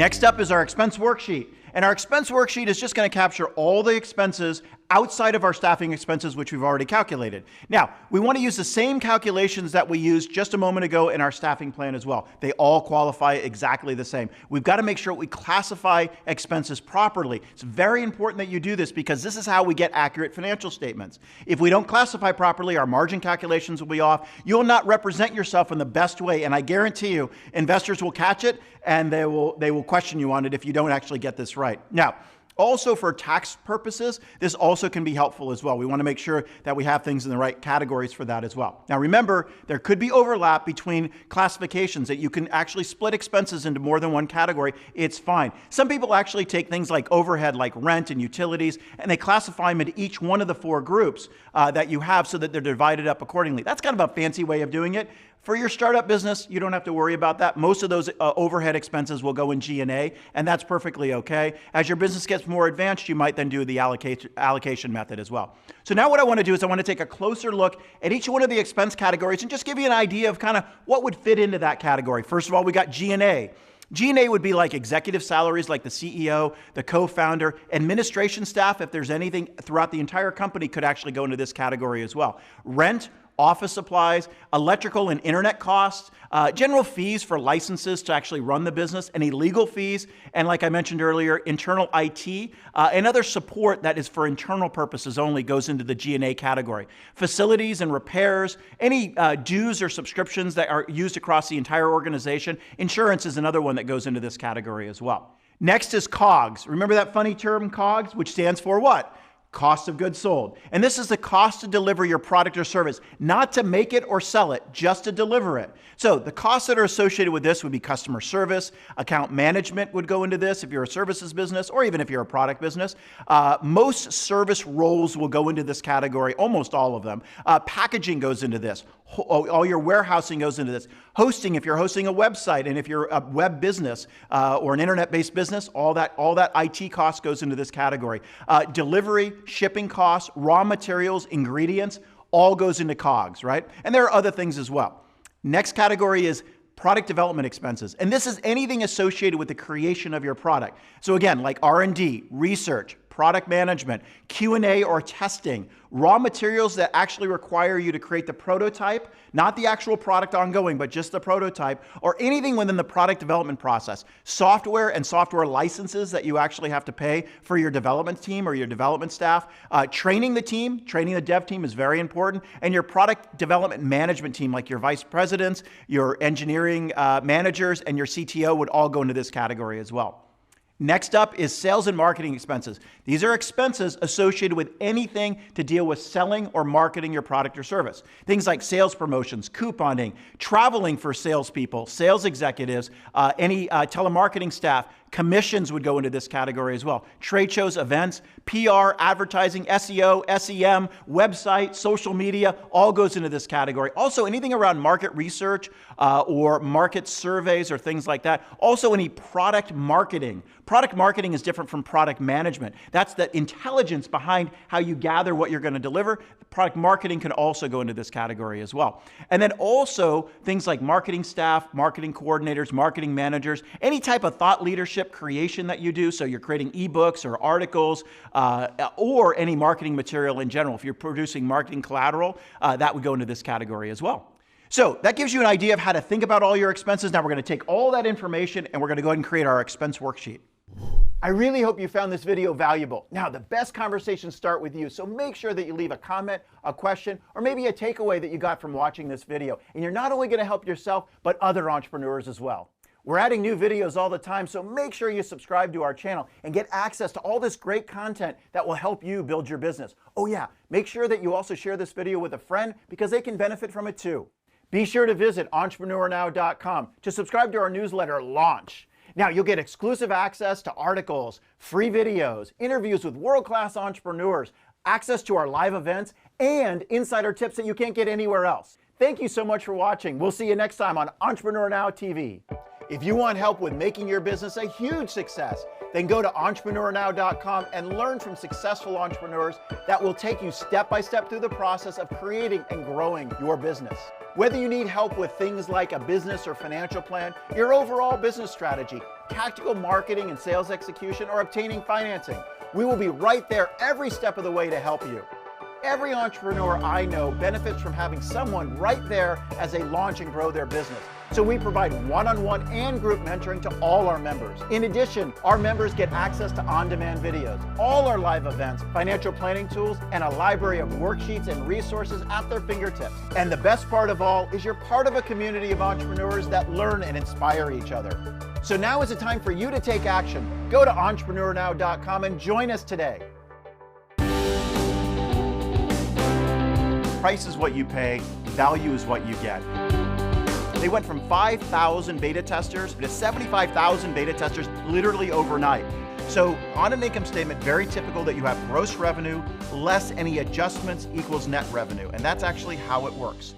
Next up is our expense worksheet. And our expense worksheet is just going to capture all the expenses outside of our staffing expenses, which we've already calculated. Now, we want to use the same calculations that we used just a moment ago in our staffing plan as well. They all qualify exactly the same. We've got to make sure we classify expenses properly. It's very important that you do this because this is how we get accurate financial statements. If we don't classify properly, our margin calculations will be off. You'll not represent yourself in the best way, and I guarantee you, investors will catch it and they will question you on it if you don't actually get this right. Now, also for tax purposes, this also can be helpful as well. We want to make sure that we have things in the right categories for that as well. Now remember, there could be overlap between classifications, that you can actually split expenses into more than one category. It's fine. Some people actually take things like overhead, like rent and utilities, and they classify them into each one of the four groups that you have so that they're divided up accordingly. That's kind of a fancy way of doing it. For your startup business, you don't have to worry about that. Most of those overhead expenses will go in G&A, and that's perfectly okay. As your business gets more advanced, you might then do the allocation method as well. So now what I want to do is I want to take a closer look at each one of the expense categories and just give you an idea of kind of what would fit into that category. First of all, we got G&A. G&A would be like executive salaries, like the CEO, the co-founder, administration staff, if there's anything throughout the entire company, could actually go into this category as well. Rent, office supplies, electrical and internet costs, general fees for licenses to actually run the business, any legal fees, and like I mentioned earlier, internal IT, and other support that is for internal purposes only goes into the G&A category. Facilities and repairs, any dues or subscriptions that are used across the entire organization. Insurance is another one that goes into this category as well. Next is Cogs. Remember that funny term, Cogs, which stands for what? Cost of goods sold. And this is the cost to deliver your product or service, not to make it or sell it, just to deliver it. So the costs that are associated with this would be customer service, account management would go into this if you're a services business, or even if you're a product business. Most service roles will go into this category, almost all of them. Packaging goes into this. All your warehousing goes into this. Hosting, if you're hosting a website, and if you're a web business or an internet-based business, all that IT cost goes into this category. Delivery, shipping costs, raw materials, ingredients, all goes into COGS, right? And there are other things as well. Next category is product development expenses. And this is anything associated with the creation of your product. So again, like R&D, research, product management, Q&A or testing, raw materials that actually require you to create the prototype, not the actual product ongoing, but just the prototype, or anything within the product development process. Software and software licenses that you actually have to pay for your development team or your development staff. Training the dev team is very important, and your product development management team, like your vice presidents, your engineering managers, and your CTO would all go into this category as well. Next up is sales and marketing expenses. These are expenses associated with anything to deal with selling or marketing your product or service. Things like sales promotions, couponing, traveling for salespeople, sales executives, any telemarketing staff. Commissions would go into this category as well. Trade shows, events, PR, advertising, SEO, SEM, website, social media, all goes into this category. Also, anything around market research or market surveys or things like that. Also, any product marketing. Product marketing is different from product management. That's the intelligence behind how you gather what you're going to deliver. Product marketing can also go into this category as well. And then also things like marketing staff, marketing coordinators, marketing managers, any type of thought leadership creation that you do. So you're creating ebooks or articles or any marketing material in general. If you're producing marketing collateral, that would go into this category as well. So that gives you an idea of how to think about all your expenses. Now we're going to take all that information and we're going to go ahead and create our expense worksheet. I really hope you found this video valuable. Now, the best conversations start with you, so make sure that you leave a comment, a question, or maybe a takeaway that you got from watching this video. And you're not only going to help yourself, but other entrepreneurs as well. We're adding new videos all the time, so make sure you subscribe to our channel and get access to all this great content that will help you build your business. Oh yeah, make sure that you also share this video with a friend because they can benefit from it too. Be sure to visit entrepreneurnow.com to subscribe to our newsletter, Launch. Now, you'll get exclusive access to articles, free videos, interviews with world-class entrepreneurs, access to our live events, and insider tips that you can't get anywhere else. Thank you so much for watching. We'll see you next time on Entrepreneur Now TV. If you want help with making your business a huge success, then go to entrepreneurnow.com and learn from successful entrepreneurs that will take you step by step through the process of creating and growing your business. Whether you need help with things like a business or financial plan, your overall business strategy, tactical marketing and sales execution, or obtaining financing. We will be right there every step of the way to help you. Every entrepreneur I know benefits from having someone right there as they launch and grow their business. So we provide one-on-one and group mentoring to all our members. In addition, our members get access to on-demand videos, all our live events, financial planning tools, and a library of worksheets and resources at their fingertips. And the best part of all is you're part of a community of entrepreneurs that learn and inspire each other. So now is the time for you to take action. Go to entrepreneurnow.com and join us today. Price is what you pay, value is what you get. They went from 5,000 beta testers to 75,000 beta testers literally overnight. So on an income statement, very typical that you have gross revenue less any adjustments equals net revenue. And that's actually how it works.